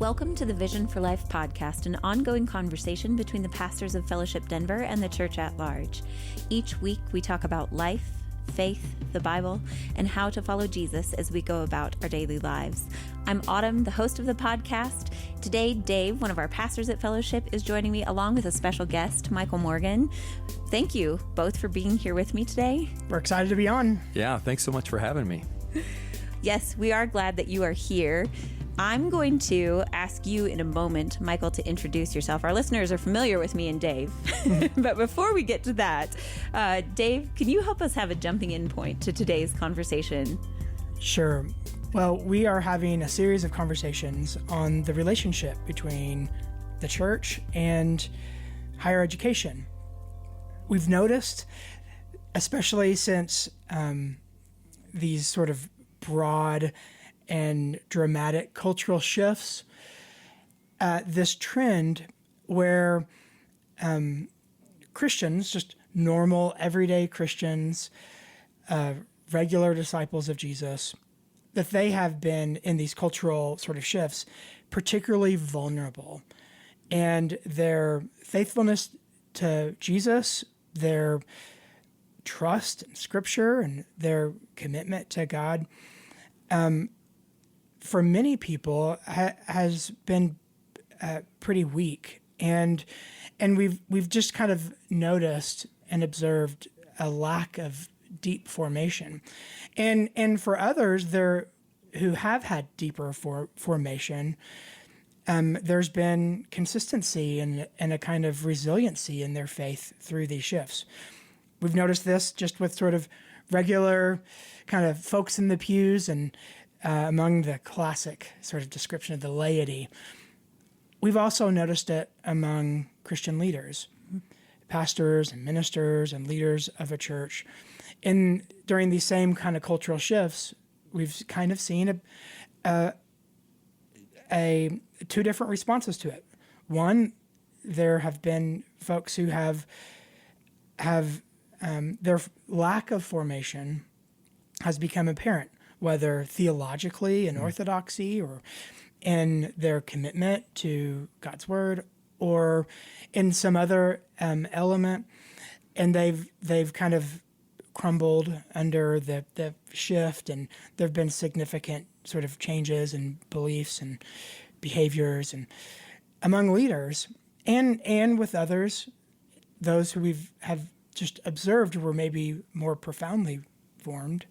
Welcome to the Vision for Life podcast, an ongoing conversation between the pastors of Fellowship Denver and the church at large. Each week, we talk about life, faith, the Bible, and how to follow Jesus as we go about our daily lives. I'm Autumn, the host of the podcast. Today, Dave, one of our pastors at Fellowship, is joining me along with a special guest, Michael Morgan. Thank you both for being here with me today. We're excited to be on. Yeah, thanks so much for having me. Yes, we are glad that you are here. I'm going to ask you in a moment, Michael, to introduce yourself. Our listeners are familiar with me and Dave. But before we get to that, Dave, can you help us have a jumping in point to today's conversation? Sure. Well, we are having a series of conversations on the relationship between the church and higher education. We've noticed, especially since these sort of broad and dramatic cultural shifts, this trend where Christians, just normal, everyday Christians, regular disciples of Jesus, that they have been in these cultural sort of shifts particularly vulnerable. And their faithfulness to Jesus, their trust in Scripture, and their commitment to God, for many people has been pretty weak, and we've just kind of noticed and observed a lack of deep formation, and for others there who have had deeper formation, there's been consistency and a kind of resiliency in their faith through these shifts. We've noticed this just with sort of regular kind of folks in the pews and among the classic sort of description of the laity. We've also noticed it among Christian leaders, pastors and ministers and leaders of a church. And during these same kind of cultural shifts, we've kind of seen two different responses to it. One, there have been folks who have their lack of formation has become apparent, whether theologically in orthodoxy or in their commitment to God's word or in some other element, and they've kind of crumbled under the shift, and there have been significant sort of changes in beliefs and behaviors and among leaders and with others, those who have just observed were maybe more profoundly formed.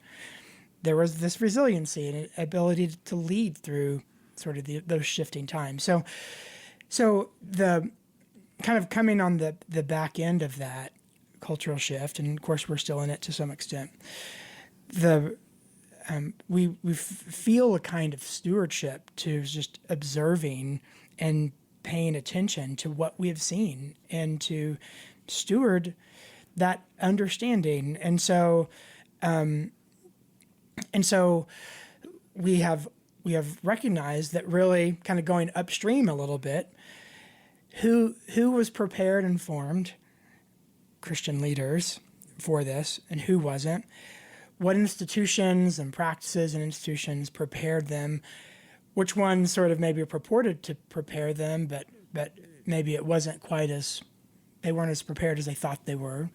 There was this resiliency and ability to lead through sort of those shifting times. So the kind of coming on the back end of that cultural shift, and of course we're still in it to some extent, we feel a kind of stewardship to just observing and paying attention to what we have seen and to steward that understanding. And so we have recognized that, really kind of going upstream a little bit, who was prepared and formed Christian leaders for this and who wasn't, what institutions and practices and institutions prepared them, which ones sort of maybe purported to prepare them, but maybe it wasn't quite they weren't as prepared as they thought they were.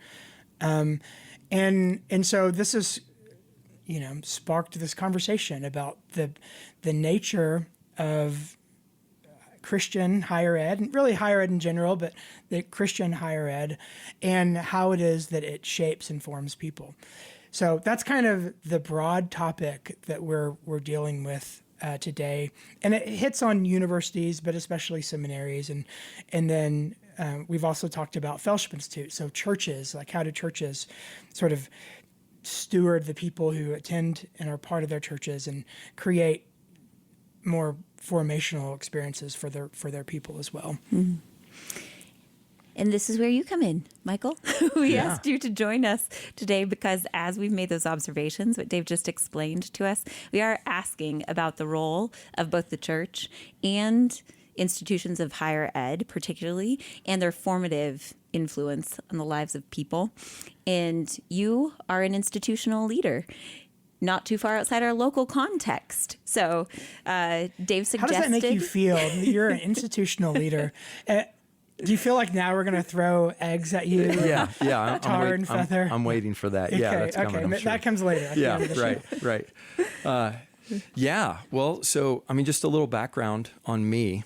And so this is, sparked this conversation about the nature of Christian higher ed, and really higher ed in general, but the Christian higher ed, and how it is that it shapes and forms people. So that's kind of the broad topic that we're dealing with today, and it hits on universities, but especially seminaries, and then we've also talked about fellowship institutes, so churches, like how do churches sort of steward the people who attend and are part of their churches and create more formational experiences for their people as well. Mm-hmm. And this is where you come in, Michael. We asked you to join us today because as we've made those observations, what Dave just explained to us, we are asking about the role of both the church and institutions of higher ed, particularly, and their formative influence on the lives of people. And you are an institutional leader. not too far outside our local context. So Dave suggested... How does that make you feel? You're an institutional leader. Do you feel like now we're going to throw eggs at you? Yeah. Tar and feather? I'm waiting for that. Yeah, that's coming. I'm sure. That comes later. Right. Yeah. Well, so, just a little background on me.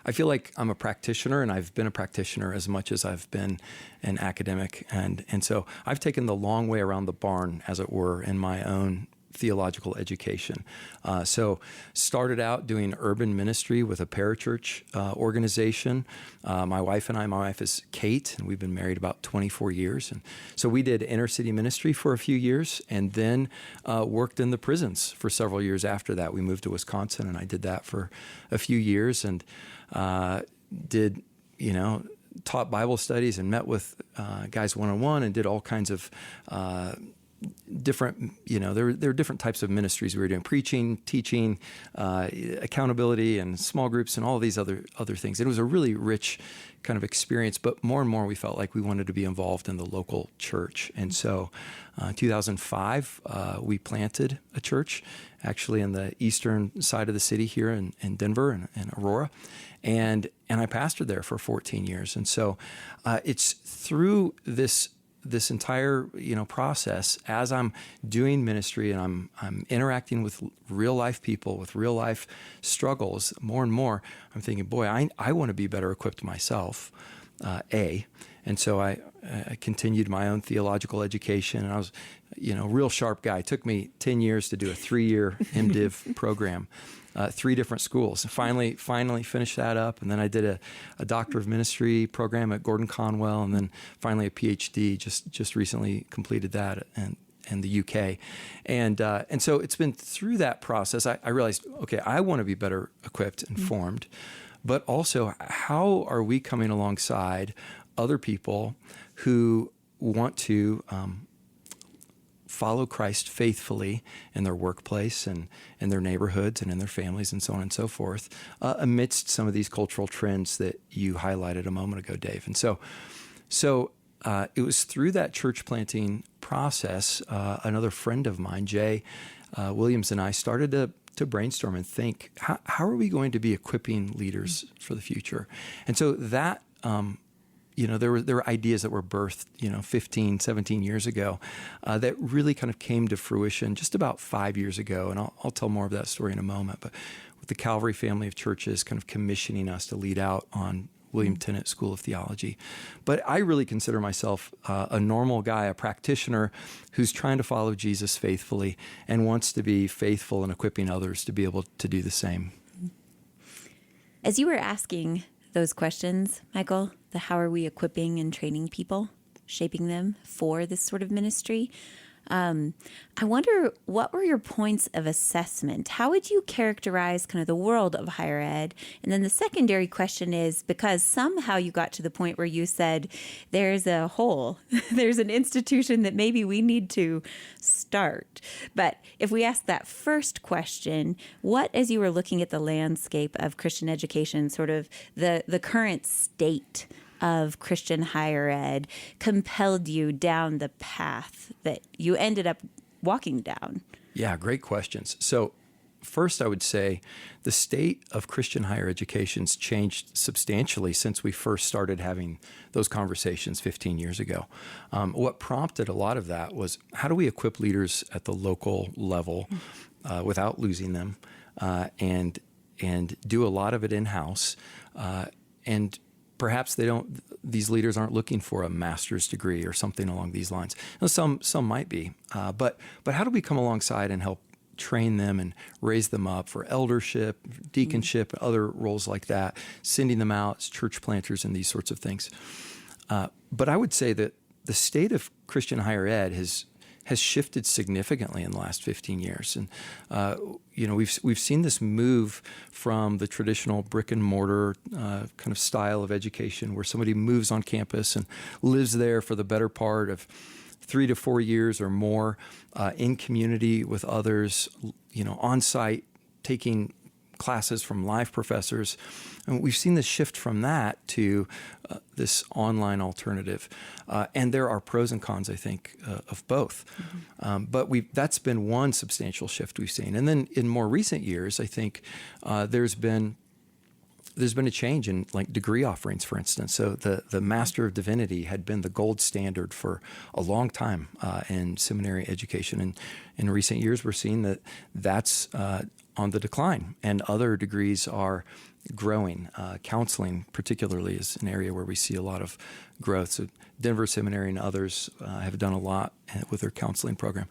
I feel like I'm a practitioner, and I've been a practitioner as much as I've been an academic. And so I've taken the long way around the barn, as it were, in my own theological education. So started out doing urban ministry with a parachurch organization. My wife is Kate, and we've been married about 24 years. And so we did inner city ministry for a few years, and then worked in the prisons for several years after that. We moved to Wisconsin, and I did that for a few years, and taught Bible studies and met with guys one-on-one, and did all kinds of different, there were different types of ministries we were doing: preaching, teaching, accountability, and small groups, and all of these other things. It was a really rich kind of experience, but more and more we felt like we wanted to be involved in the local church. And so 2005, we planted a church actually in the eastern side of the city here in Denver and Aurora. And I pastored there for 14 years. And so it's through this entire process, as I'm doing ministry and I'm interacting with real life people with real life struggles, more and more I'm thinking, boy, I want to be better equipped myself. And so I continued my own theological education, and I was a real sharp guy. It took me 10 years to do a 3-year MDiv program. 3 different schools. Finally finished that up, and then I did a Doctor of Ministry program at Gordon Conwell, and then finally a PhD. Just recently completed that in the UK, and so it's been through that process. I realized, okay, I want to be better equipped and formed, but also how are we coming alongside other people who want to follow Christ faithfully in their workplace and in their neighborhoods and in their families and so on and so forth, amidst some of these cultural trends that you highlighted a moment ago, Dave. And so it was through that church planting process, another friend of mine, Jay Williams, and I started to brainstorm and think, how are we going to be equipping leaders for the future? And so that there were ideas that were birthed, 15, 17 years ago, that really kind of came to fruition just about 5 years ago. And I'll tell more of that story in a moment. But with the Calvary family of churches kind of commissioning us to lead out on William Tennent School of Theology. But I really consider myself a normal guy, a practitioner who's trying to follow Jesus faithfully and wants to be faithful in equipping others to be able to do the same. As you were asking those questions, Michael, the how are we equipping and training people, shaping them for this sort of ministry, I wonder, what were your points of assessment? How would you characterize kind of the world of higher ed? And then the secondary question is, because somehow you got to the point where you said, there's a hole, there's an institution that maybe we need to start. But if we ask that first question, what, as you were looking at the landscape of Christian education, sort of the current state of Christian higher ed, compelled you down the path that you ended up walking down? Yeah, great questions. So first, I would say the state of Christian higher education's changed substantially since we first started having those conversations 15 years ago. What prompted a lot of that was, how do we equip leaders at the local level without losing them, and do a lot of it in-house, and perhaps these leaders aren't looking for a master's degree or something along these lines. Now, some might be, but how do we come alongside and help train them and raise them up for eldership, deaconship, other roles like that, sending them out as church planters and these sorts of things. But I would say that the state of Christian higher ed has shifted significantly in the last 15 years. And, we've seen this move from the traditional brick and mortar kind of style of education where somebody moves on campus and lives there for the better part of 3 to 4 years or more, in community with others, on site, taking classes from live professors. And we've seen this shift from that to this online alternative. And there are pros and cons, I think, of both. But that's been one substantial shift we've seen. And then in more recent years, I think there's been a change in like degree offerings, for instance. So the Master of Divinity had been the gold standard for a long time in seminary education. And in recent years, we're seeing that that's on the decline, and other degrees are growing. Counseling, particularly, is an area where we see a lot of growth. So Denver Seminary and others have done a lot with their counseling program.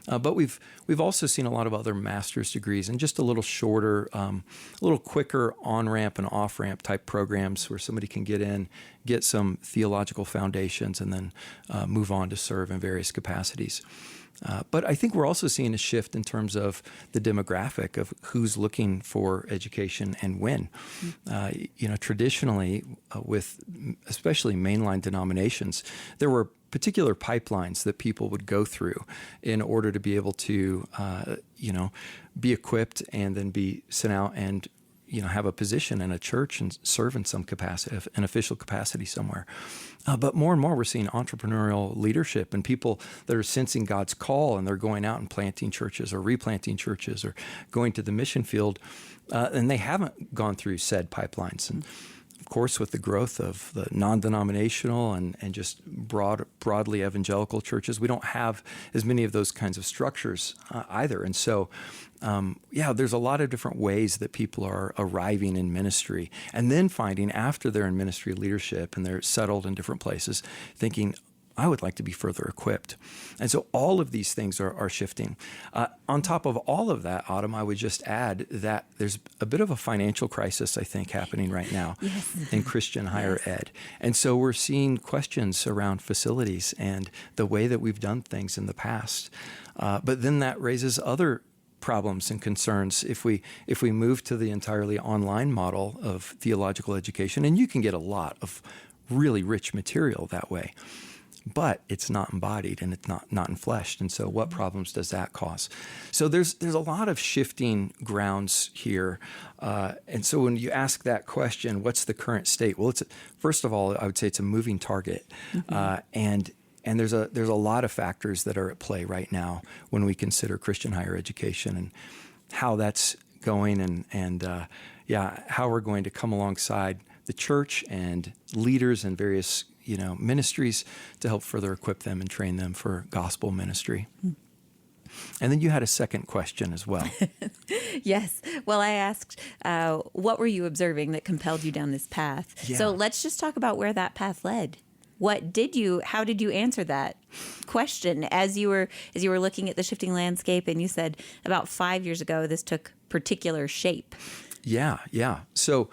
But we've also seen a lot of other master's degrees and just a little shorter, a little quicker on-ramp and off-ramp type programs where somebody can get in, get some theological foundations, and then move on to serve in various capacities. But I think we're also seeing a shift in terms of the demographic of who's looking for education and when. Traditionally, with especially mainline denominations, there were particular pipelines that people would go through in order to be able to, be equipped and then be sent out and have a position in a church and serve in some capacity, an official capacity somewhere. But more and more, we're seeing entrepreneurial leadership and people that are sensing God's call, and they're going out and planting churches or replanting churches or going to the mission field, and they haven't gone through said pipelines. And of course, with the growth of the non-denominational and just broadly evangelical churches, we don't have as many of those kinds of structures either. And so, there's a lot of different ways that people are arriving in ministry and then finding after they're in ministry leadership and they're settled in different places, thinking, I would like to be further equipped. And so all of these things are shifting. On top of all of that, Autumn, I would just add that there's a bit of a financial crisis, I think, happening right now in Christian higher ed. And so we're seeing questions around facilities and the way that we've done things in the past. But then that raises other problems and concerns if we move to the entirely online model of theological education. And you can get a lot of really rich material that way. But it's not embodied and it's not enfleshed. And so what problems does that cause? So there's a lot of shifting grounds here. And so when you ask that question, what's the current state? Well, first of all, I would say it's a moving target. And there's a lot of factors that are at play right now when we consider Christian higher education and how that's going and how we're going to come alongside the church and leaders and various ministries to help further equip them and train them for gospel ministry. And then you had a second question as well. Yes. Well, I asked, what were you observing that compelled you down this path? Yeah. So let's just talk about where that path led. How did you answer that question as you were looking at the shifting landscape? And you said about 5 years ago, this took particular shape. Yeah. So,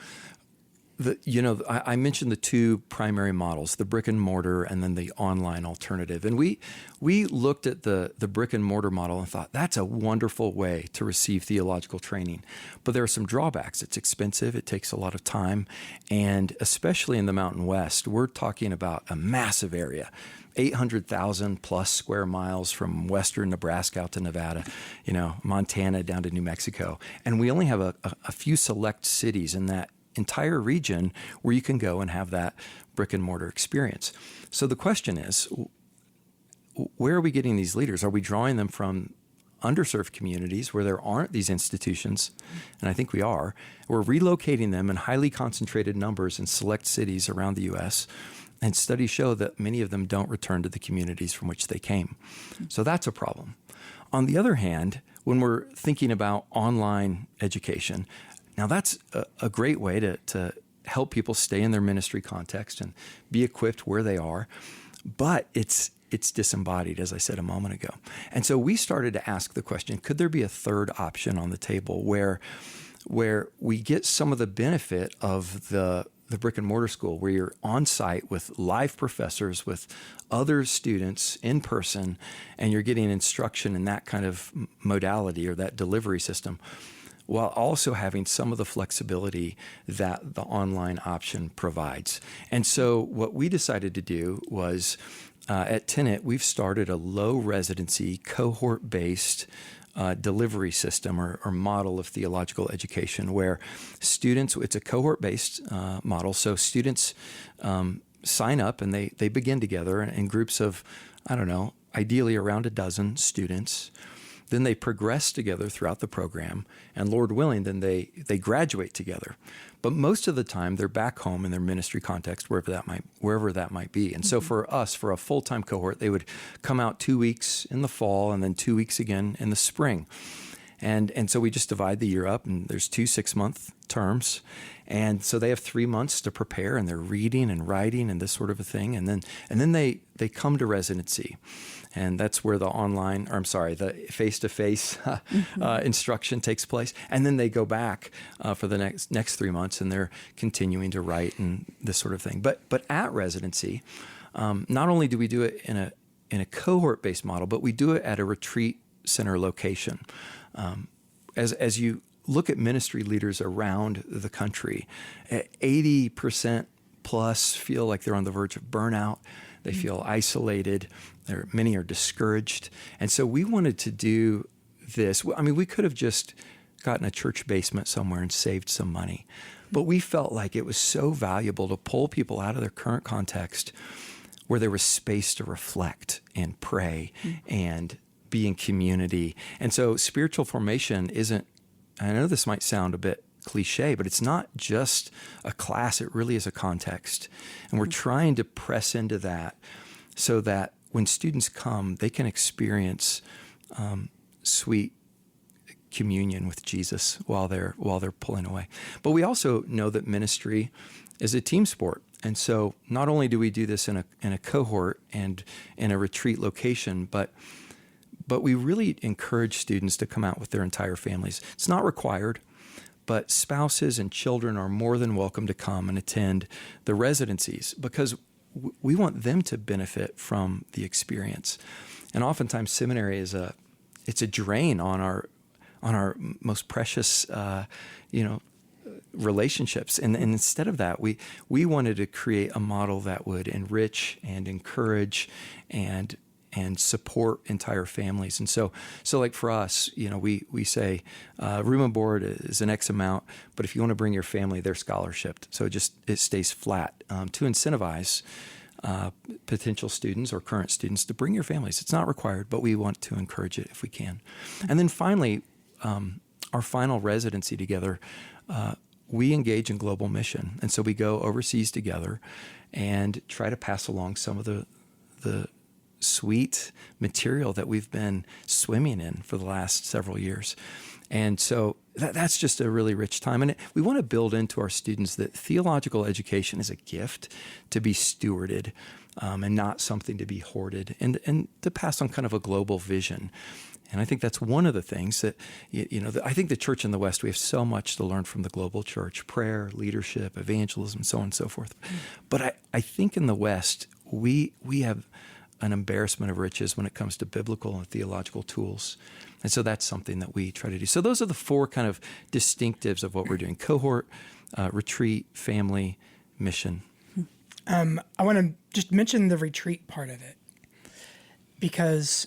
I mentioned the two primary models, the brick and mortar and then the online alternative. And we looked at the brick and mortar model and thought, that's a wonderful way to receive theological training. But there are some drawbacks. It's expensive. It takes a lot of time. And especially in the Mountain West, we're talking about a massive area. 800,000 plus square miles from western Nebraska out to Nevada, Montana down to New Mexico. And we only have a few select cities in that entire region where you can go and have that brick and mortar experience. So the question is, where are we getting these leaders? Are we drawing them from underserved communities where there aren't these institutions? And I think we are. We're relocating them in highly concentrated numbers in select cities around the U.S., and studies show that many of them don't return to the communities from which they came. So that's a problem. On the other hand, when we're thinking about online education, now that's a great way to help people stay in their ministry context and be equipped where they are, but it's disembodied, as I said a moment ago. And so we started to ask the question, could there be a third option on the table where we get some of the benefit of the brick and mortar school, where you're on site with live professors, with other students in person, and you're getting instruction in that kind of modality or that delivery system, while also having some of the flexibility that the online option provides. And so what we decided to do was, at Tennent, we've started a low residency, cohort-based delivery system or model of theological education where students, it's a cohort-based model, so students sign up and they begin together in groups of, I don't know, ideally around a dozen students. Then they progress together throughout the program, and Lord willing, then they graduate together. But most of the time, they're back home in their ministry context, wherever that might be. And so for us, for a full-time cohort, they would come out 2 weeks in the fall and then 2 weeks again in the spring. And so we just divide the year up, and there's 2 6-month terms. And so they have 3 months to prepare, and they're reading and writing and this sort of a thing. And then they come to residency. And that's where the face-to-face instruction takes place. And then they go back for the next 3 months, and they're continuing to write and this sort of thing. But at residency, not only do we do it in a cohort-based model, but we do it at a retreat center location. As you look at ministry leaders around the country, 80% plus feel like they're on the verge of burnout. They feel isolated. Many are discouraged. And so we wanted to do this. I mean, we could have just gotten a church basement somewhere and saved some money. But we felt like it was so valuable to pull people out of their current context where there was space to reflect and pray and be in community. And so spiritual formation isn't, I know this might sound a bit cliche, but it's not just a class. It really is a context. And we're trying to press into that so that when students come, they can experience sweet communion with Jesus while they're pulling away. But we also know that ministry is a team sport. And so not only do we do this in a cohort and in a retreat location, but we really encourage students to come out with their entire families. It's not required, but spouses and children are more than welcome to come and attend the residencies because we want them to benefit from the experience. And oftentimes seminary it's a drain on our most precious, relationships. And instead of that, we wanted to create a model that would enrich and encourage and support entire families. And so like for us, we say room and board is an X amount, but if you want to bring your family, they're scholarshiped. So it stays flat to incentivize potential students or current students to bring your families. It's not required, but we want to encourage it if we can. And then finally, our final residency together, we engage in global mission. And so we go overseas together and try to pass along some of the sweet material that we've been swimming in for the last several years. And so that's just a really rich time. And we want to build into our students that theological education is a gift to be stewarded and not something to be hoarded and to pass on kind of a global vision. And I think that's one of the things that, I think the church in the West, we have so much to learn from the global church, prayer, leadership, evangelism, so on and so forth. But I think in the West, we have an embarrassment of riches when it comes to biblical and theological tools. And so that's something that we try to do. So those are the four kind of distinctives of what we're doing: cohort, retreat, family, mission. I want to just mention the retreat part of it because,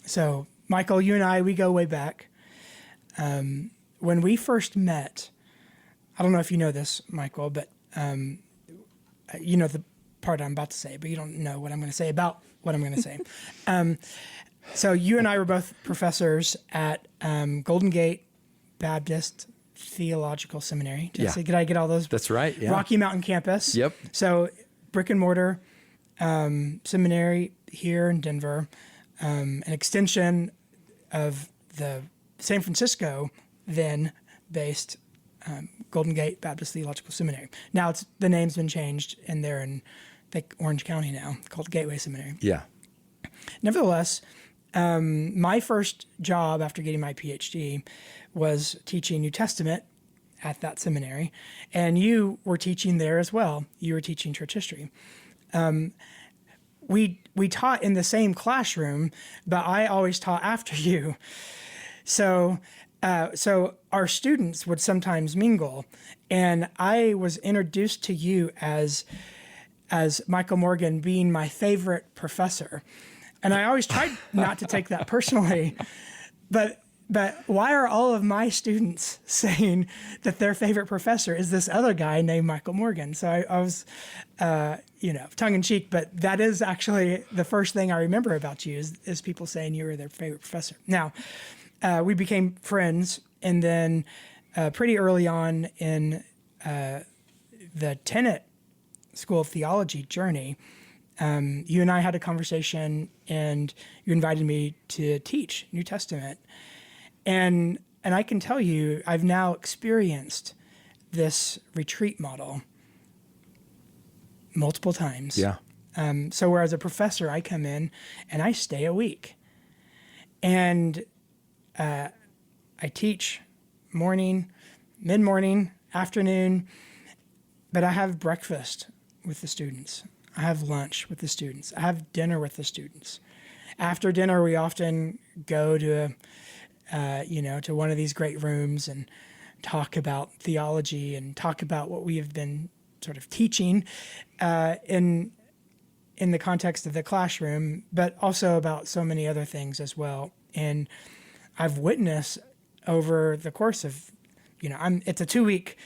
so Michael, you and I, we go way back. When we first met, I don't know if you know this, Michael, but you know the part I'm about to say, but you don't know what I'm going to say about what I'm going to say. So you and I were both professors at Golden Gate Baptist Theological Seminary. Did I get all those? That's right. Yeah. Rocky Mountain campus. Yep. So brick and mortar seminary here in Denver, an extension of the San Francisco then based Golden Gate Baptist Theological Seminary. Now the name's been changed, and they're in Orange County now, called Gateway Seminary. Yeah. Nevertheless, my first job after getting my PhD was teaching New Testament at that seminary, and you were teaching there as well. You were teaching church history. We taught in the same classroom, but I always taught after you. So our students would sometimes mingle, and I was introduced to you as Michael Morgan being my favorite professor. And I always tried not to take that personally, But why are all of my students saying that their favorite professor is this other guy named Michael Morgan? So I was, tongue in cheek, but that is actually the first thing I remember about you is people saying you were their favorite professor. Now, we became friends, and then pretty early on in the Tennent School of Theology journey, you and I had a conversation, and you invited me to teach New Testament. And I can tell you, I've now experienced this retreat model multiple times. Yeah. So whereas a professor, I come in and I stay a week. And I teach morning, mid-morning, afternoon, but I have breakfast with the students. I have lunch with the students. I have dinner with the students. After dinner, we often go to to one of these great rooms and talk about theology and talk about what we have been sort of teaching in the context of the classroom, but also about so many other things as well. And I've witnessed over the course of, it's a two week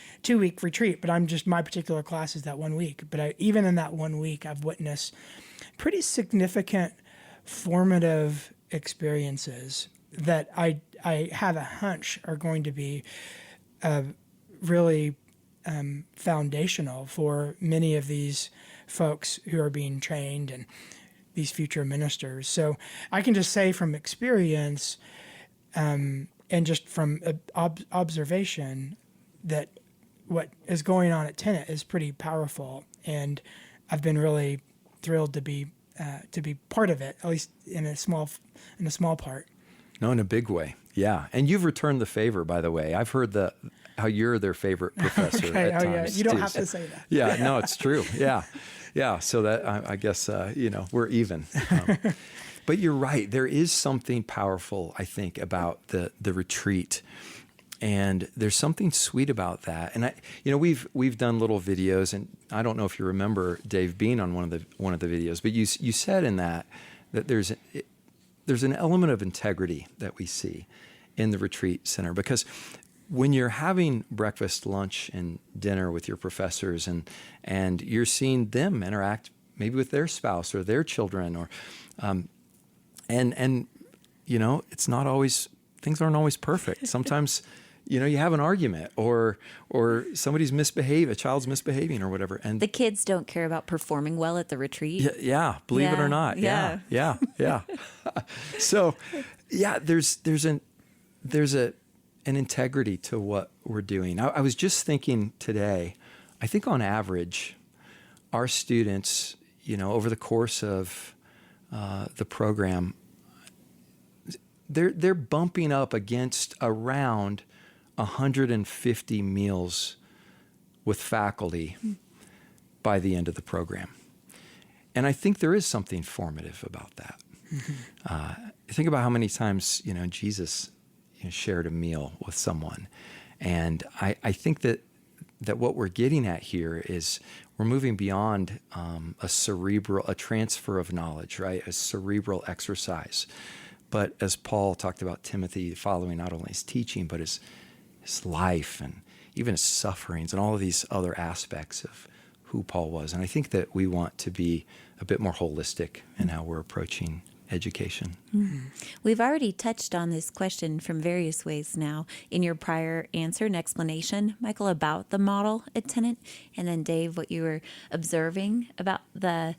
retreat, but my particular class is that 1 week. But even in that 1 week, I've witnessed pretty significant formative experiences that I have a hunch are going to be really foundational for many of these folks who are being trained and these future ministers. So I can just say from experience and just from observation that what is going on at Tennent is pretty powerful, and I've been really thrilled to be part of it, at least in a small part. No, in a big way. Yeah. And you've returned the favor, by the way. I've heard how you're their favorite professor okay. at times. Yeah. You don't have to say that. Yeah, no, it's true. Yeah. Yeah. So that, I guess, we're even. But you're right. There is something powerful, I think, about the retreat. And there's something sweet about that. And we've done little videos, and I don't know if you remember Dave being on one of the videos, but you said in that there's an element of integrity that we see in the retreat center, because when you're having breakfast, lunch, and dinner with your professors, and you're seeing them interact maybe with their spouse or their children, or it's not always, things aren't always perfect. Sometimes you have an argument or somebody's a child's misbehaving or whatever. And the kids don't care about performing well at the retreat. Yeah, believe it or not. Yeah. So, yeah, there's an integrity to what we're doing. I was just thinking today, I think on average, our students, over the course of the program, they're bumping up against around 150 meals with faculty by the end of the program. And I think there is something formative about that. Mm-hmm. Think about how many times, Jesus shared a meal with someone. And I think that what we're getting at here is we're moving beyond a transfer of knowledge, right? A cerebral exercise. But as Paul talked about Timothy following not only his teaching, but his life and even his sufferings and all of these other aspects of who Paul was. And I think that we want to be a bit more holistic in how we're approaching education. Mm-hmm. We've already touched on this question from various ways now in your prior answer and explanation, Michael, about the model at Tennent, and then Dave, what you were observing about the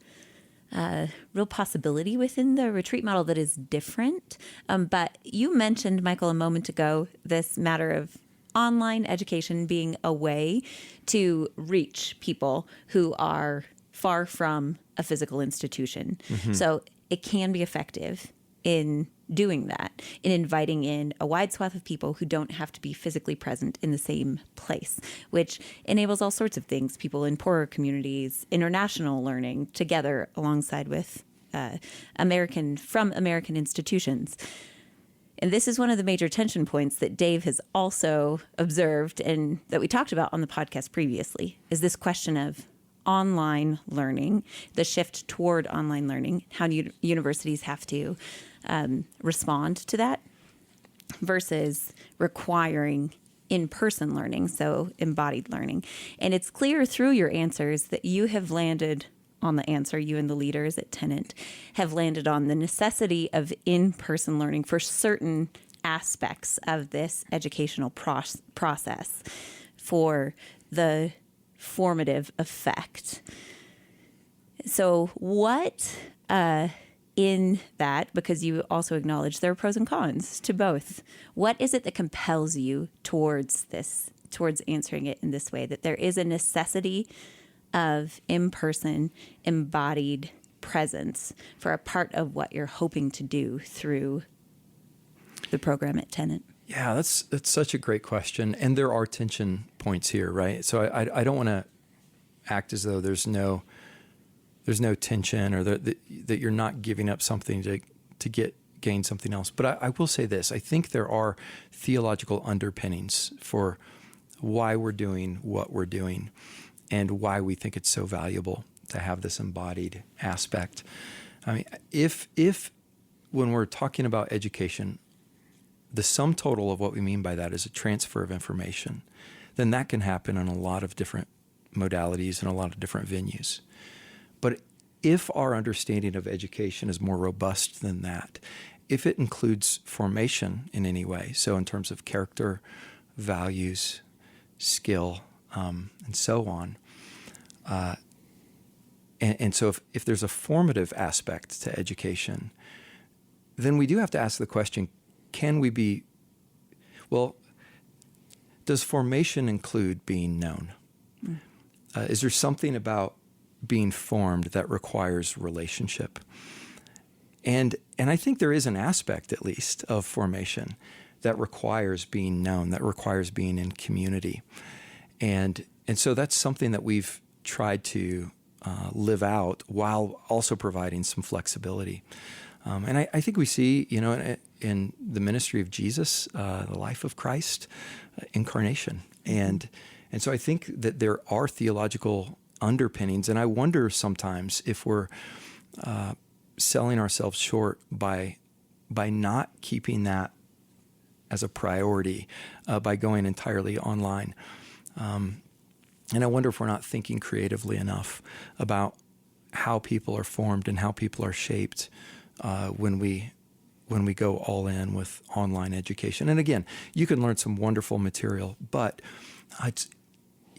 real possibility within the retreat model that is different. But you mentioned, Michael, a moment ago, this matter of online education being a way to reach people who are far from a physical institution. Mm-hmm. So it can be effective in doing that, in inviting in a wide swath of people who don't have to be physically present in the same place, which enables all sorts of things, people in poorer communities, international learning together alongside with American institutions. And this is one of the major tension points that Dave has also observed and that we talked about on the podcast previously, is this question of online learning, the shift toward online learning, how universities have to respond to that. versus requiring in-person learning, so embodied learning. And it's clear through your answers that you have landed on the answer, you and the leaders at Tennent have landed on the necessity of in-person learning for certain aspects of this educational process for the formative effect. So what in that, because you also acknowledge there are pros and cons to both, what is it that compels you towards this, towards answering it in this way, that there is a necessity of in-person embodied presence for a part of what you're hoping to do through the program at Tennent? Yeah, that's such a great question. And there are tension points here, right? So I don't want to act as though there's no tension, or that you're not giving up something to gain something else. But I will say this. I think there are theological underpinnings for why we're doing what we're doing and why we think it's so valuable to have this embodied aspect. I mean, if when we're talking about education, the sum total of what we mean by that is a transfer of information, then that can happen in a lot of different modalities and a lot of different venues. But if our understanding of education is more robust than that, if it includes formation in any way, so in terms of character, values, skill, and so on, and so if there's a formative aspect to education, then we do have to ask the question, can we be, well, does formation include being known? Is there something about being formed that requires relationship? And I think there is an aspect, at least, of formation that requires being known, that requires being in community. And so that's something that we've tried to live out while also providing some flexibility. And I think we see, in the ministry of Jesus, the life of Christ, incarnation. And so I think that there are theological underpinnings, and I wonder sometimes if we're selling ourselves short by not keeping that as a priority, by going entirely online. And I wonder if we're not thinking creatively enough about how people are formed and how people are shaped when we go all in with online education. And again, you can learn some wonderful material, but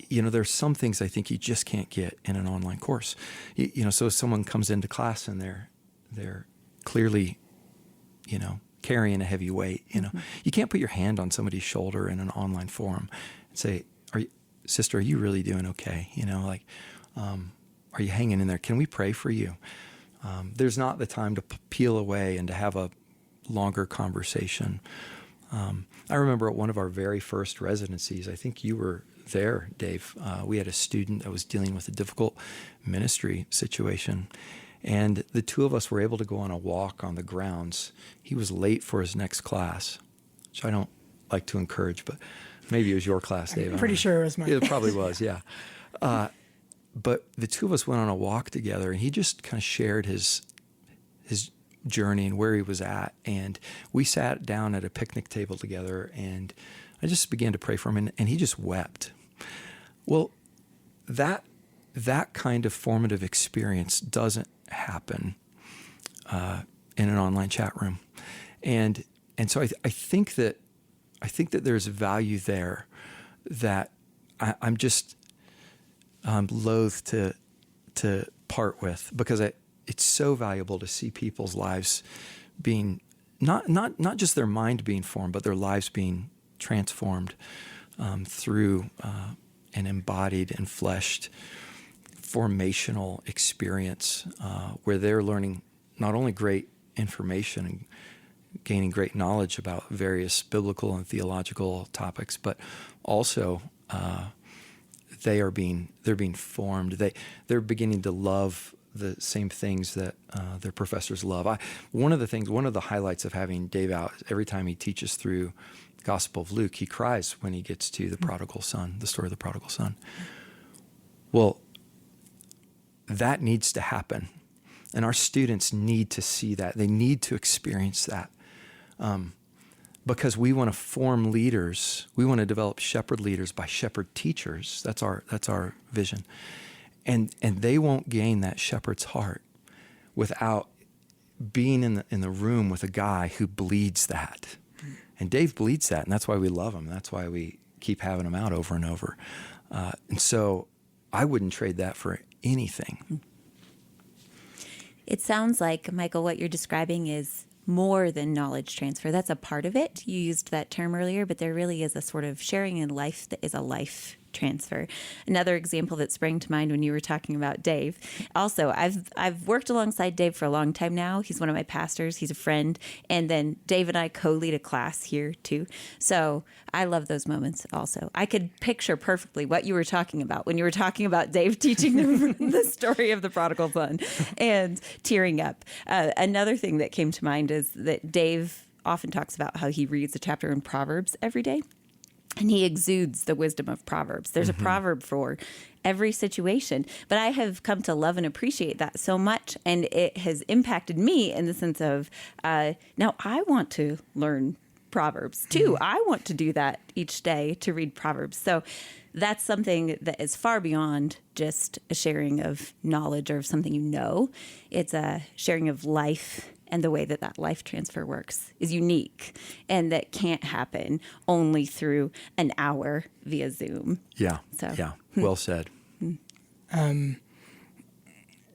there's some things I think you just can't get in an online course. So if someone comes into class and they're clearly, carrying a heavy weight, you can't put your hand on somebody's shoulder in an online forum and say, Sister, are you really doing okay? Are you hanging in there? Can we pray for you? There's not the time to peel away and to have a longer conversation. I remember at one of our very first residencies, I think you were there, Dave. We had a student that was dealing with a difficult ministry situation, and the two of us were able to go on a walk on the grounds. He was late for his next class, which I don't like to encourage, but maybe it was your class, Dave. I'm pretty sure it was mine. It probably was, yeah. But the two of us went on a walk together, and he just kind of shared his journey and where he was at. And we sat down at a picnic table together, and I just began to pray for him, and he just wept. Well, that kind of formative experience doesn't happen in an online chat room. And so I think that there's value there that I'm just loath to part with, because it's so valuable to see people's lives being not just their mind being formed, but their lives being transformed through an embodied and fleshed formational experience where they're learning not only great information and gaining great knowledge about various biblical and theological topics, but also they're being formed. They're beginning to love the same things that their professors love. One of the highlights of having Dave out, every time he teaches through the Gospel of Luke, he cries when he gets to the prodigal son, the story of the prodigal son. Well, that needs to happen. And our students need to see that. They need to experience that. because we want to form leaders. We want to develop shepherd leaders by shepherd teachers. That's our vision. And they won't gain that shepherd's heart without being in the room with a guy who bleeds that. And Dave bleeds that, and that's why we love him. That's why we keep having him out over and over. And so I wouldn't trade that for anything. It sounds like, Michael, what you're describing is more than knowledge transfer. That's a part of it. You used that term earlier, but there really is a sort of sharing in life that is a life transfer. Another example that sprang to mind when you were talking about Dave. Also, I've worked alongside Dave for a long time now. He's one of my pastors. He's a friend. And then Dave and I co-lead a class here too. So I love those moments also. I could picture perfectly what you were talking about when you were talking about Dave teaching the story of the prodigal son and tearing up. Another thing that came to mind is that Dave often talks about how he reads a chapter in Proverbs every day. And he exudes the wisdom of Proverbs. There's a proverb for every situation. But I have come to love and appreciate that so much. And it has impacted me in the sense of, now I want to learn Proverbs too. I want to do that each day, to read Proverbs. So that's something that is far beyond just a sharing of knowledge or of something you know. It's a sharing of life. And the way that life transfer works is unique, and that can't happen only through an hour via Zoom. Yeah. So. Yeah. Well said.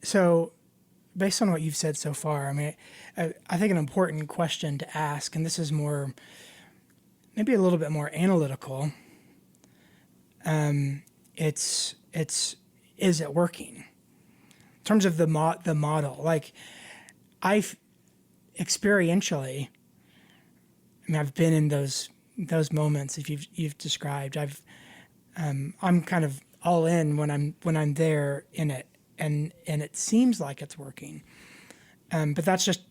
So based on what you've said so far, I mean, I think an important question to ask, and this is maybe a little bit more analytical. Is it working? In terms of the model, like I've experientially, I mean, I've been in those moments if you've described. I'm kind of all in when I'm there in it, and it seems like it's working. But that's just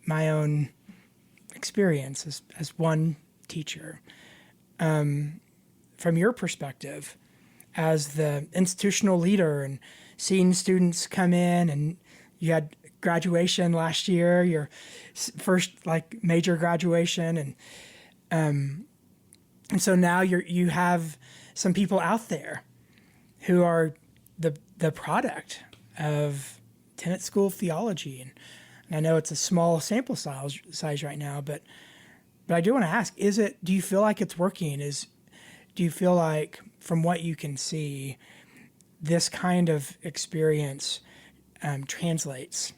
my own experience as one teacher. From your perspective, as the institutional leader and seeing students come in, and you had graduation last year, your first major graduation, and so now you have some people out there who are the product of Tennent School of Theology, and I know it's a small sample size right now, but I do want to ask: do you feel like it's working? Do you feel like, from what you can see, this kind of experience translates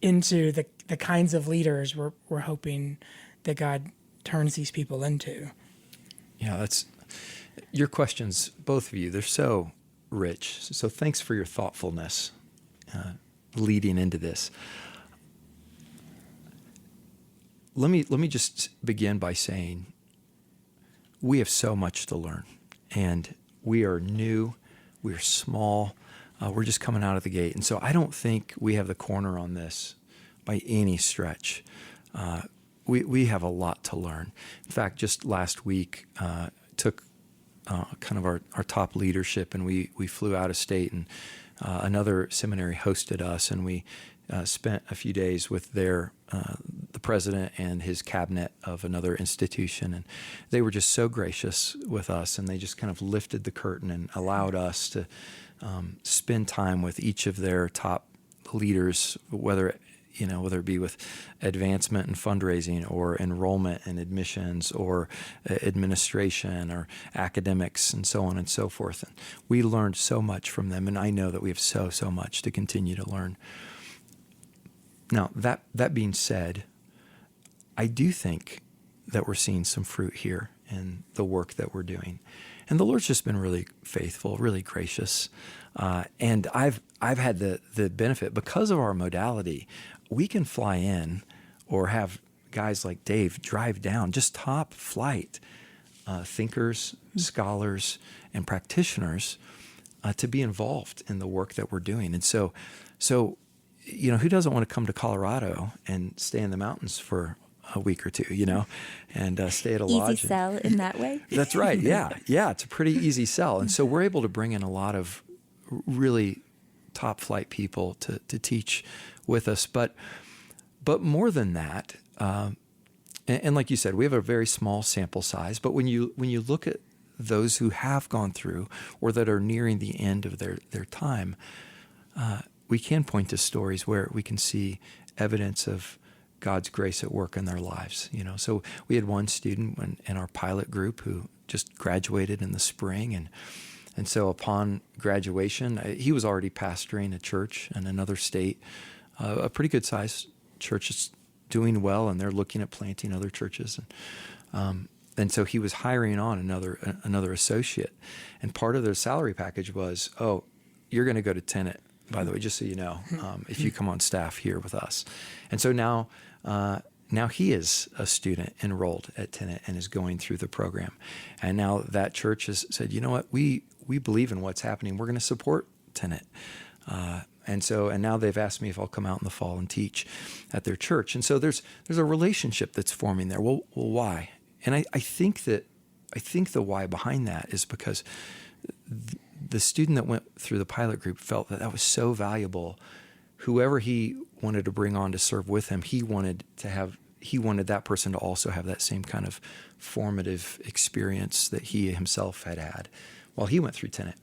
into the kinds of leaders we're hoping that God turns these people into? Yeah, that's your questions, both of you. They're so rich. So thanks for your thoughtfulness leading into this. Let me just begin by saying we have so much to learn, and we are new, we're small. We're just coming out of the gate. And so I don't think we have the corner on this by any stretch. We have a lot to learn. In fact, just last week, took kind of our top leadership, and we flew out of state, and another seminary hosted us, and we spent a few days with the president and his cabinet of another institution. And they were just so gracious with us, and they just kind of lifted the curtain and allowed us to spend time with each of their top leaders, whether it be with advancement and fundraising, or enrollment and admissions, or administration, or academics, and so on and so forth. And we learned so much from them, and I know that we have so much to continue to learn. Now, that being said, I do think that we're seeing some fruit here in the work that we're doing. And the Lord's just been really faithful, really gracious. And I've had the benefit, because of our modality, we can fly in, or have guys like Dave drive down, just top flight thinkers, scholars, and practitioners to be involved in the work that we're doing. And so who doesn't want to come to Colorado and stay in the mountains for a week or two, and stay at a lodge. Easy sell in that way. That's right. Yeah. It's a pretty easy sell. And so we're able to bring in a lot of really top flight people to teach with us. But more than that, and like you said, we have a very small sample size, but when you look at those who have gone through or that are nearing the end of their time, we can point to stories where we can see evidence of God's grace at work in their lives. So we had one student in our pilot group who just graduated in the spring, and so upon graduation, he was already pastoring a church in another state, a pretty good sized church is doing well, and they're looking at planting other churches, and so he was hiring on another associate, and part of their salary package was, oh, you're going to go to Tennent, by the way, just so you know, if you come on staff here with us. And so now he is a student enrolled at Tennent and is going through the program. And now that church has said, you know what, we believe in what's happening. We're going to support Tennent. And now they've asked me if I'll come out in the fall and teach at their church. And so there's a relationship that's forming there. Well, why? And I think the why behind that is because the student that went through the pilot group felt that was so valuable. Whoever he wanted to bring on to serve with him, he wanted that person to also have that same kind of formative experience that he himself had while he went through Tennent.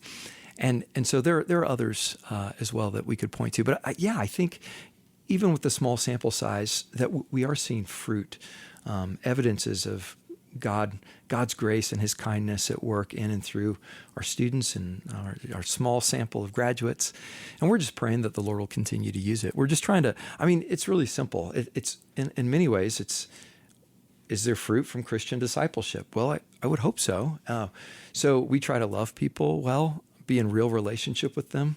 And so there are others as well that we could point to. But I think even with the small sample size that we are seeing fruit, evidences of God's grace and his kindness at work in and through our students and our small sample of graduates. And we're just praying that the Lord will continue to use it. We're just trying to, it's really simple. It's in many ways, is there fruit from Christian discipleship? Well, I would hope so. So we try to love people well, be in real relationship with them,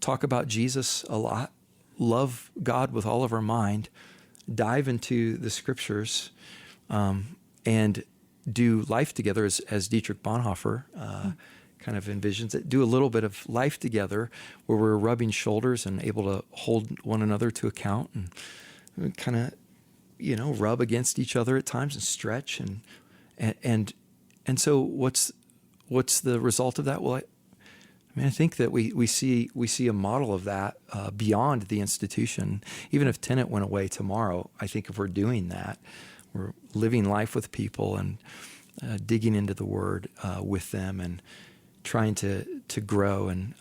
talk about Jesus a lot, love God with all of our mind, dive into the scriptures, and do life together as Dietrich Bonhoeffer kind of envisions it. Do a little bit of life together where we're rubbing shoulders and able to hold one another to account and kind of, rub against each other at times and stretch. And so what's the result of that? Well, I think that we see a model of that beyond the institution. Even if Tennent went away tomorrow, I think if we're doing that, we're living life with people and digging into the Word with them and trying to grow and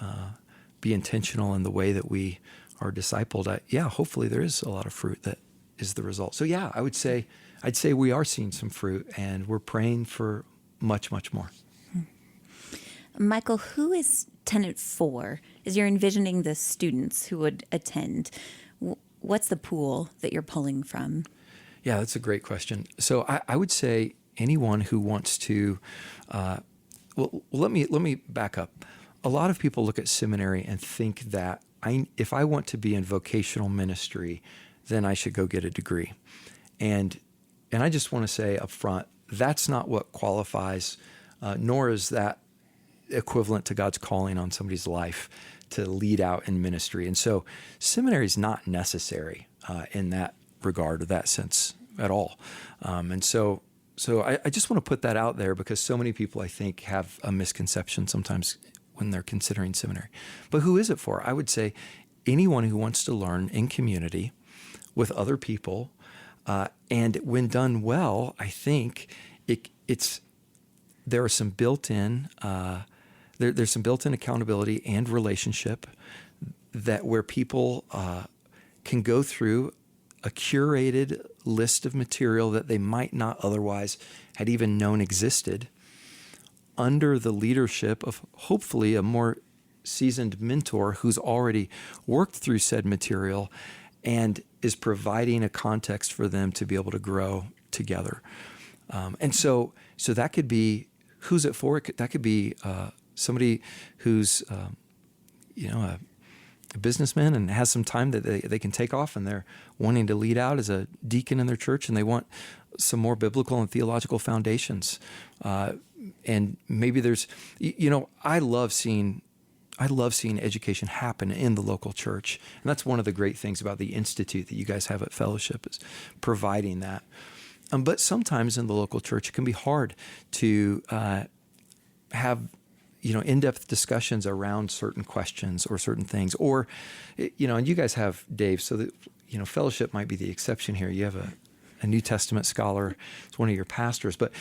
be intentional in the way that we are discipled. Hopefully there is a lot of fruit that is the result. So I'd say we are seeing some fruit, and we're praying for much, much more. Michael, who is Tennent for? As you're envisioning the students who would attend, what's the pool that you're pulling from? Yeah, that's a great question. So I would say anyone who wants to, let me back up. A lot of people look at seminary and think that if I want to be in vocational ministry, then I should go get a degree. And I just want to say up front, that's not what qualifies, nor is that equivalent to God's calling on somebody's life to lead out in ministry. And so seminary is not necessary in that regard or that sense at all. And so I just want to put that out there because so many people, I think, have a misconception sometimes when they're considering seminary. But who is it for? I would say anyone who wants to learn in community with other people, and when done well, I think there are some built-in there's some built-in accountability and relationship where people can go through a curated list of material that they might not otherwise had even known existed under the leadership of hopefully a more seasoned mentor who's already worked through said material and is providing a context for them to be able to grow together. And so that could be, who's it for? That could be somebody who's, a businessman and has some time that they can take off and they're wanting to lead out as a deacon in their church and they want some more biblical and theological foundations. And maybe there's, I love seeing education happen in the local church. And that's one of the great things about the institute that you guys have at Fellowship is providing that. But sometimes in the local church, it can be hard to have in-depth discussions around certain questions or certain things, or, and you guys have Dave, so that, Fellowship might be the exception here. You have a New Testament scholar, is one of your pastors. But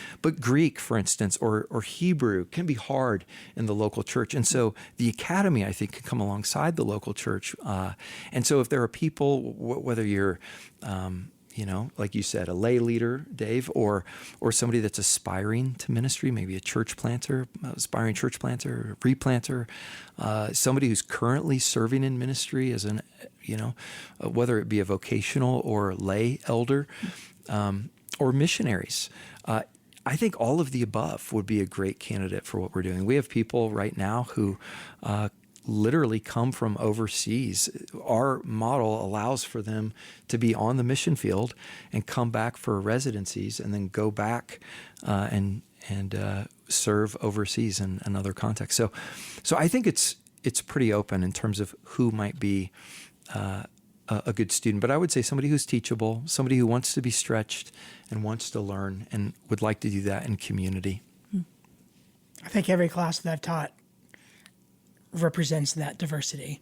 Greek, for instance, or Hebrew can be hard in the local church. And so the academy, I think, can come alongside the local church. And so if there are people, whether you're, like you said, a lay leader, Dave, or somebody that's aspiring to ministry, maybe a church planter, aspiring church planter, replanter, somebody who's currently serving in ministry as an, whether it be a vocational or lay elder, or missionaries. I think all of the above would be a great candidate for what we're doing. We have people right now who literally come from overseas. Our model allows for them to be on the mission field and come back for residencies and then go back and serve overseas in another context. So I think it's pretty open in terms of who might be a good student. But I would say somebody who's teachable, somebody who wants to be stretched and wants to learn and would like to do that in community. I think every class that I've taught represents that diversity.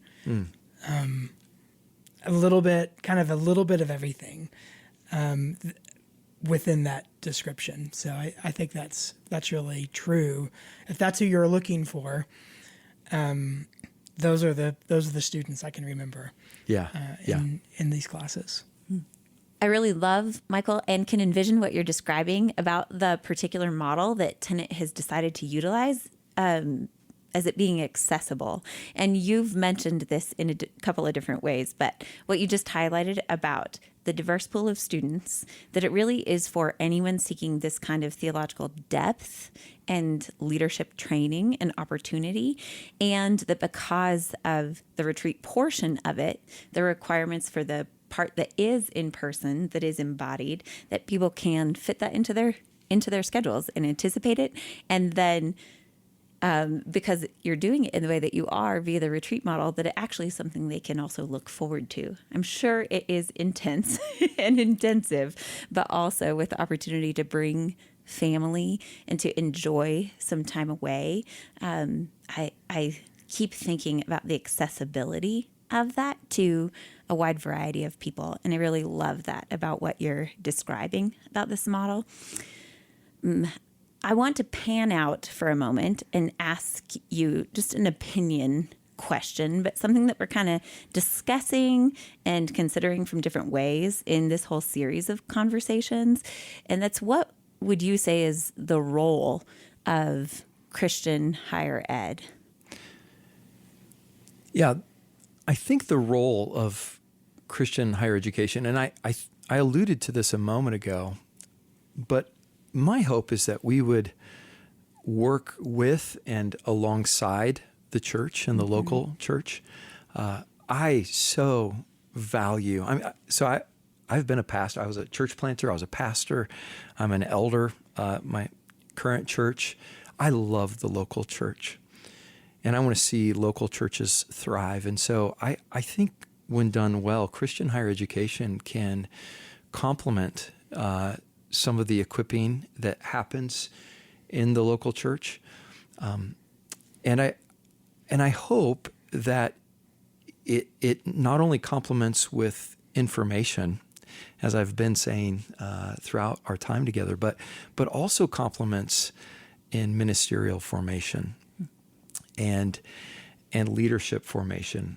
A little bit of everything within that description. So I think that's really true. If that's who you're looking for, those are the students I can remember. In these classes. I really love, Michael, and can envision what you're describing about the particular model that Tennent has decided to utilize as it being accessible. And you've mentioned this in a couple of different ways, but what you just highlighted about the diverse pool of students, that it really is for anyone seeking this kind of theological depth and leadership training and opportunity, and that because of the retreat portion of it, the requirements for the part that is in person, that is embodied, that people can fit that into their schedules and anticipate it, and then because you're doing it in the way that you are via the retreat model, that it actually is something they can also look forward to. I'm sure it is intense and intensive, but also with the opportunity to bring family and to enjoy some time away. I keep thinking about the accessibility of that to a wide variety of people. And I really love that about what you're describing about this model. I want to pan out for a moment and ask you just an opinion question, but something that we're kind of discussing and considering from different ways in this whole series of conversations. And that's, what would you say is the role of Christian higher ed? Yeah, I think the role of Christian higher education, and I alluded to this a moment ago, but my hope is that we would work with and alongside the church and the local church. I so value, I've been a pastor. I was a church planter. I was a pastor. I'm an elder, my current church. I love the local church, and I want to see local churches thrive. And so I think when done well, Christian higher education can complement some of the equipping that happens in the local church. And I hope that it not only complements with information, as I've been saying throughout our time together, but also complements in ministerial formation and leadership formation,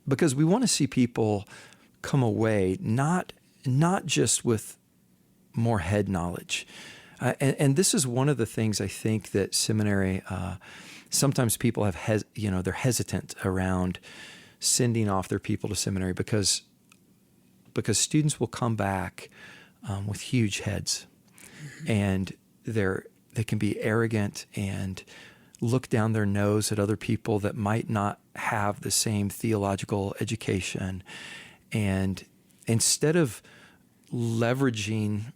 because we want to see people come away not just with more head knowledge. And this is one of the things I think that seminary, sometimes people have, they're hesitant around sending off their people to seminary because students will come back with huge heads, and they can be arrogant and look down their nose at other people that might not have the same theological education. And instead of leveraging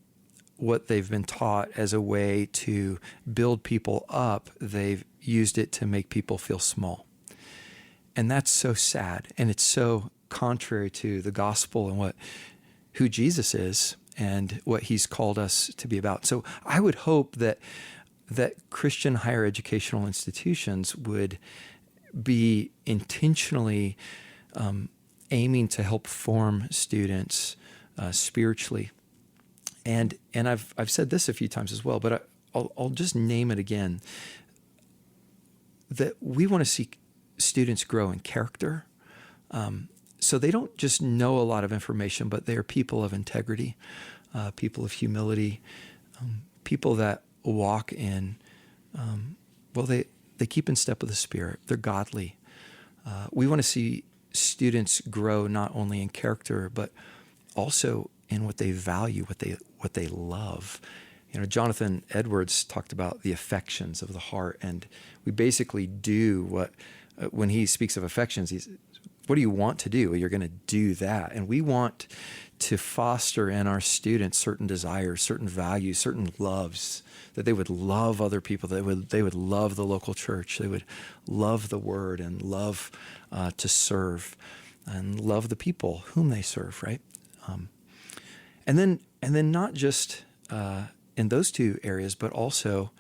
what they've been taught as a way to build people up, they've used it to make people feel small. And that's so sad. And it's so contrary to the gospel and who Jesus is and what he's called us to be about. So I would hope that Christian higher educational institutions would be intentionally aiming to help form students spiritually And I've said this a few times as well, but I'll just name it again. That we want to see students grow in character. So they don't just know a lot of information, but they are people of integrity, people of humility, people that walk in, they keep in step with the Spirit. They're godly. We want to see students grow not only in character, but also in what they value, what they love. Jonathan Edwards talked about the affections of the heart, and we basically do what, when he speaks of affections, what do you want to do? You're going to do that. And we want to foster in our students certain desires, certain values, certain loves, that they would love other people, that they would love the local church, they would love the word and love to serve and love the people whom they serve, right? And then not just in those two areas, but also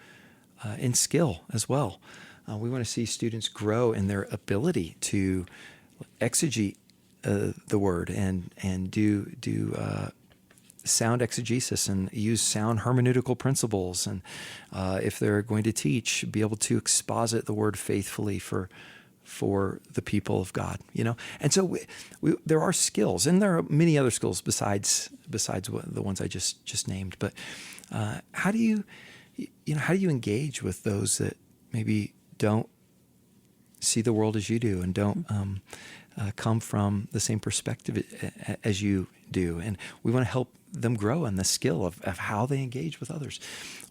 in skill as well. We want to see students grow in their ability to exegete the word and do sound exegesis and use sound hermeneutical principles. And if they're going to teach, be able to exposit the word faithfully for the people of God, And so there are skills, and there are many other skills besides the ones I just named. But how do you engage with those that maybe don't see the world as you do and don't come from the same perspective as you do? And we want to help them grow in the skill of how they engage with others,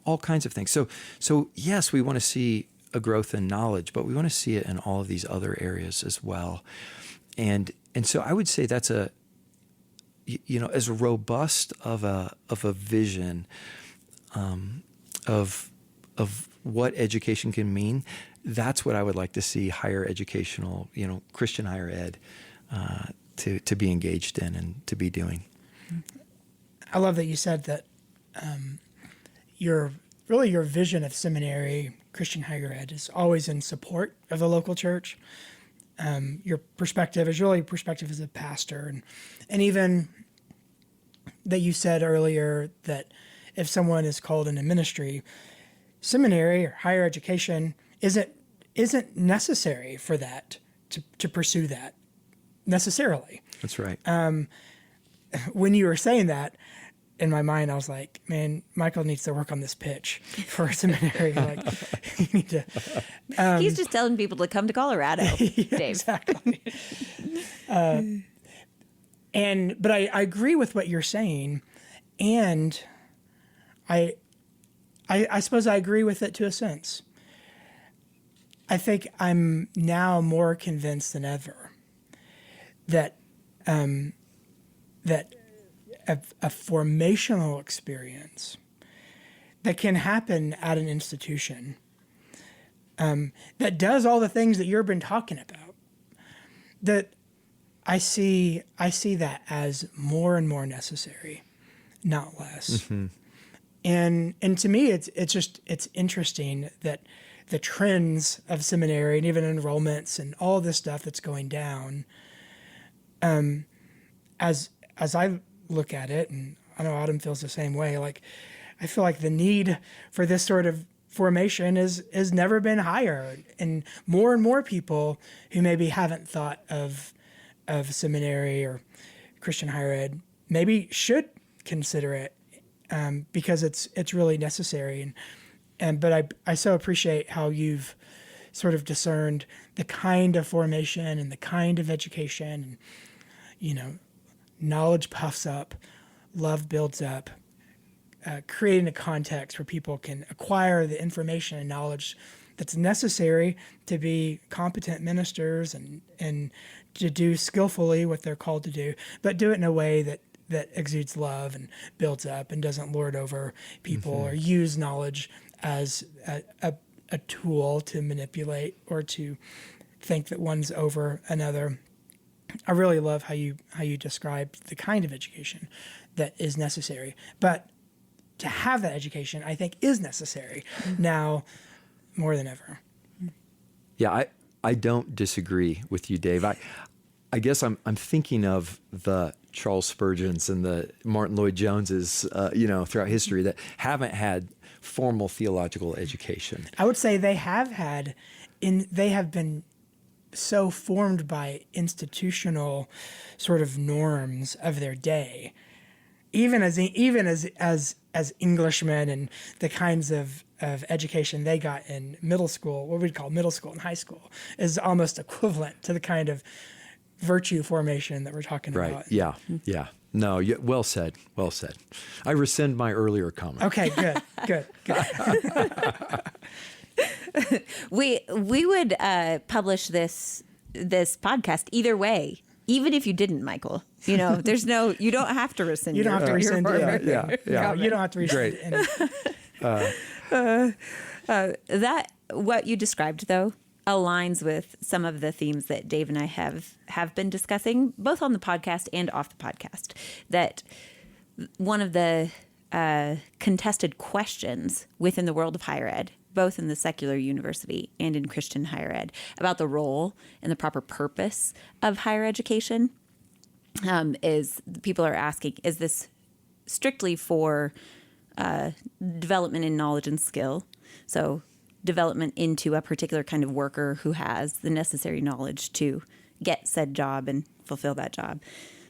all kinds of things. So yes, we want to see a growth in knowledge, but we want to see it in all of these other areas as well. And so I would say that's as robust of a vision of what education can mean. That's what I would like to see higher educational, Christian higher ed, to be engaged in and to be doing. I love that you said that your vision of seminary, Christian higher ed, is always in support of the local church. Your perspective is really perspective as a pastor, and even that you said earlier that if someone is called into ministry, seminary or higher education isn't necessary for that to pursue that necessarily. That's right. When you were saying that, in my mind, I was like, man, Michael needs to work on this pitch for a seminary. You need to. He's just telling people to come to Colorado, yeah, Dave. Exactly. But I agree with what you're saying, and I suppose I agree with it to a sense. I think I'm now more convinced than ever that a formational experience that can happen at an institution that does all the things that you've been talking about, that I see that as more and more necessary, not less. Mm-hmm. And to me, it's interesting that the trends of seminary and even enrollments and all this stuff that's going down, as I look at it, and I know Autumn feels the same way, I feel like the need for this sort of formation has never been higher, and more people who maybe haven't thought of seminary or Christian higher ed maybe should consider it, because it's really necessary. But I so appreciate how you've sort of discerned the kind of formation and the kind of education, and knowledge puffs up, love builds up, creating a context where people can acquire the information and knowledge that's necessary to be competent ministers and to do skillfully what they're called to do, but do it in a way that exudes love and builds up and doesn't lord over people, mm-hmm. or use knowledge as a tool to manipulate or to think that one's over another. I really love how you describe the kind of education that is necessary. But to have that education, I think, is necessary now more than ever. Yeah, I don't disagree with you, Dave. I guess I'm thinking of the Charles Spurgeons and the Martin Lloyd Joneses, throughout history that haven't had formal theological education. I would say they have been so formed by institutional sort of norms of their day, even as Englishmen, and the kinds of education they got in middle school, what we'd call middle school and high school, is almost equivalent to the kind of virtue formation that we're talking about. Right. Yeah. Yeah. No, well said. Well said. I rescind my earlier comment. Okay, good. We would publish this podcast either way, even if you didn't, Michael. You don't have to rescind. You don't have to rescind anything. Yeah. No, you don't have to rescind anything. That what you described though aligns with some of the themes that Dave and I have been discussing, both on the podcast and off the podcast. That one of the contested questions within the world of higher ed, both in the secular university and in Christian higher ed, about the role and the proper purpose of higher education, is people are asking, is this strictly for development in knowledge and skill? So development into a particular kind of worker who has the necessary knowledge to get said job and fulfill that job.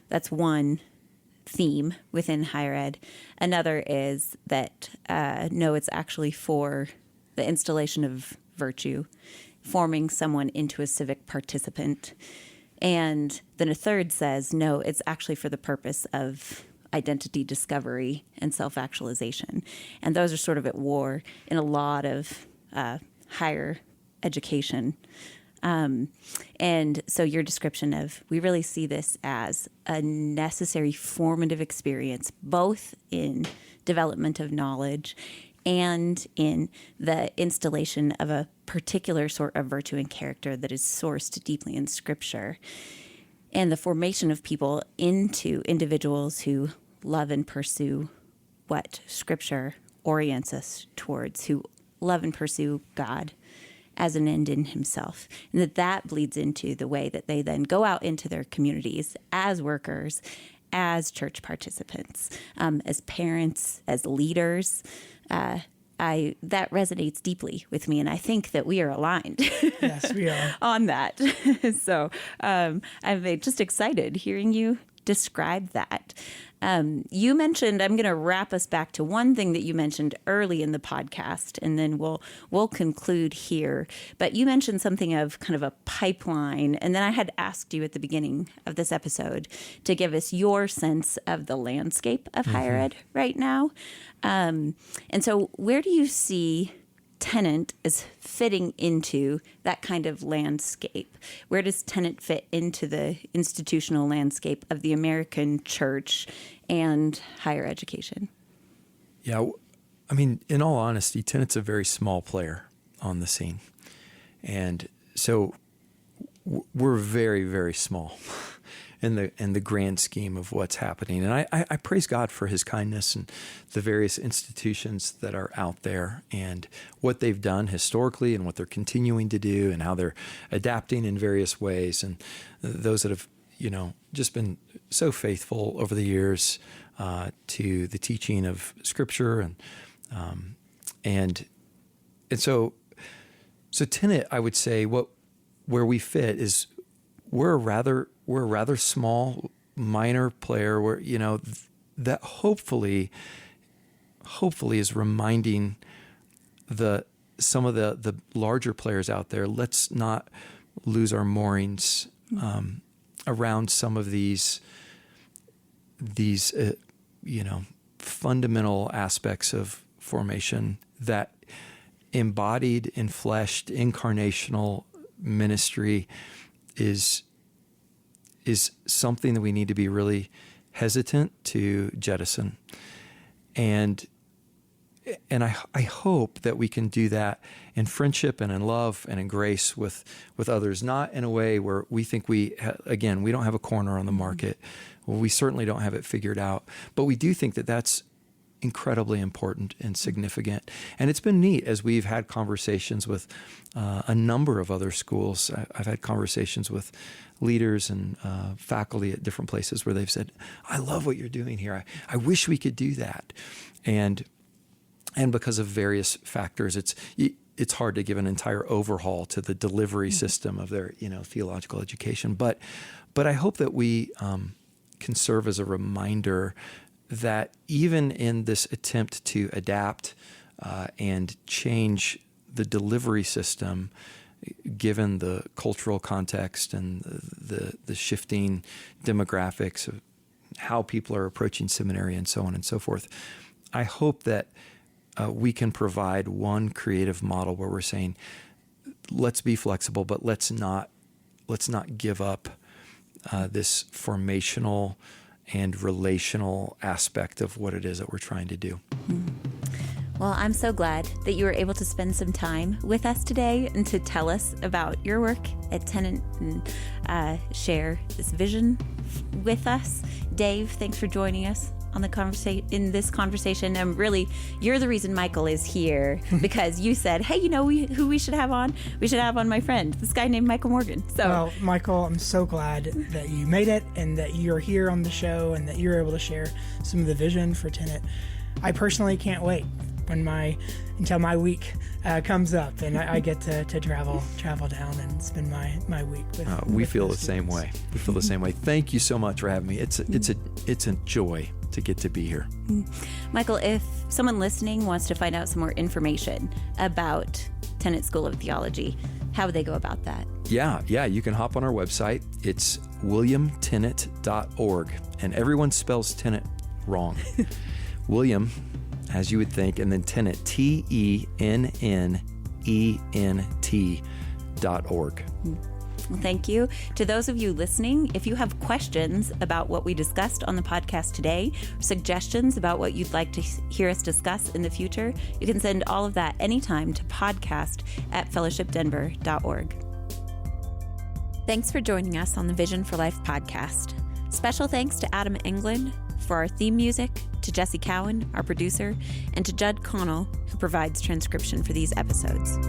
That's one theme within higher ed. Another is that, no, it's actually for the installation of virtue, forming someone into a civic participant. And then a third says, no, it's actually for the purpose of identity discovery and self-actualization. And those are sort of at war in a lot of higher education. And so your description of, we really see this as a necessary formative experience, both in development of knowledge and in the installation of a particular sort of virtue and character that is sourced deeply in Scripture, and the formation of people into individuals who love and pursue what Scripture orients us towards, who love and pursue God as an end in himself. And that bleeds into the way that they then go out into their communities as workers, as church participants, as parents, as leaders. That resonates deeply with me, and I think that we are aligned. Yes, we are. On that. So I'm just excited hearing you describe that. You mentioned, I'm going to wrap us back to one thing that you mentioned early in the podcast, and then we'll conclude here. But you mentioned something of kind of a pipeline, and then I had asked you at the beginning of this episode to give us your sense of the landscape of higher ed right now. And so where do you see Tennent is fitting into that kind of landscape? Where does Tennent fit into the institutional landscape of the American church and higher education? Yeah, I mean, in all honesty, Tennent's a very small player on the scene. And so we're very, very small in the grand scheme of what's happening. And I praise God for his kindness and the various institutions that are out there and what they've done historically and what they're continuing to do and how they're adapting in various ways. And those that have, just been so faithful over the years to the teaching of Scripture. And so Tennent, I would say where we fit is we're a rather small, minor player where, that hopefully is reminding some of the larger players out there, let's not lose our moorings around some of these fundamental aspects of formation that embodied, enfleshed, incarnational ministry is something that we need to be really hesitant to jettison. And I hope that we can do that in friendship and in love and in grace with others, not in a way where we think we don't have a corner on the market. Well, we certainly don't have it figured out, but we do think that that's incredibly important and significant. And it's been neat as we've had conversations with a number of other schools. I've had conversations with leaders and faculty at different places where they've said, I love what you're doing here. I wish we could do that. And because of various factors, it's hard to give an entire overhaul to the delivery system of their theological education. But I hope that we can serve as a reminder that even in this attempt to adapt and change the delivery system, given the cultural context and the shifting demographics of how people are approaching seminary and so on and so forth, I hope that we can provide one creative model where we're saying, let's be flexible, but let's not give up this formational and relational aspect of what it is that we're trying to do. Well, I'm so glad that you were able to spend some time with us today and to tell us about your work at Tennent and share this vision with us. Dave, thanks for joining us on the in this conversation. And really, you're the reason Michael is here, because you said, hey, who we should have on? We should have on my friend, this guy named Michael Morgan. So, well, Michael, I'm so glad that you made it and that you're here on the show and that you're able to share some of the vision for Tennent. I personally can't wait until my week comes up and I get to travel down and spend my week with. We with feel the students. same way. We feel the same way. Thank you so much for having me. It's a joy to get to be here. Michael, if someone listening wants to find out some more information about Tennent School of Theology, how would they go about that? Yeah, you can hop on our website. It's williamtennent.org, and everyone spells Tennent wrong. William, as you would think, and then Tennent, TENNENT.org. Well, thank you. To those of you listening, if you have questions about what we discussed on the podcast today, suggestions about what you'd like to hear us discuss in the future, you can send all of that anytime to podcast@fellowshipdenver.org. Thanks for joining us on the Vision for Life podcast. Special thanks to Adam Englund for our theme music, to Jesse Cowan, our producer, and to Judd Connell, who provides transcription for these episodes.